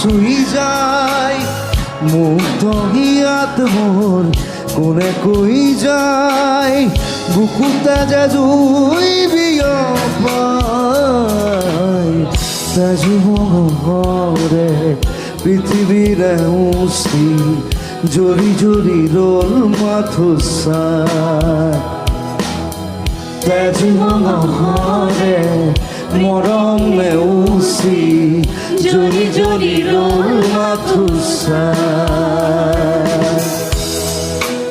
চুই যায় মুগ্ধ হিয়াত মোর কোনে কই যায় বুকুতে যে জুই বিয়পাই তেজু মহরে পৃথিবীরে উসি জরি জরি রোল মাথুসায় তেজু মহরে মরমে উসি জরি জরি রোল মাথুসায়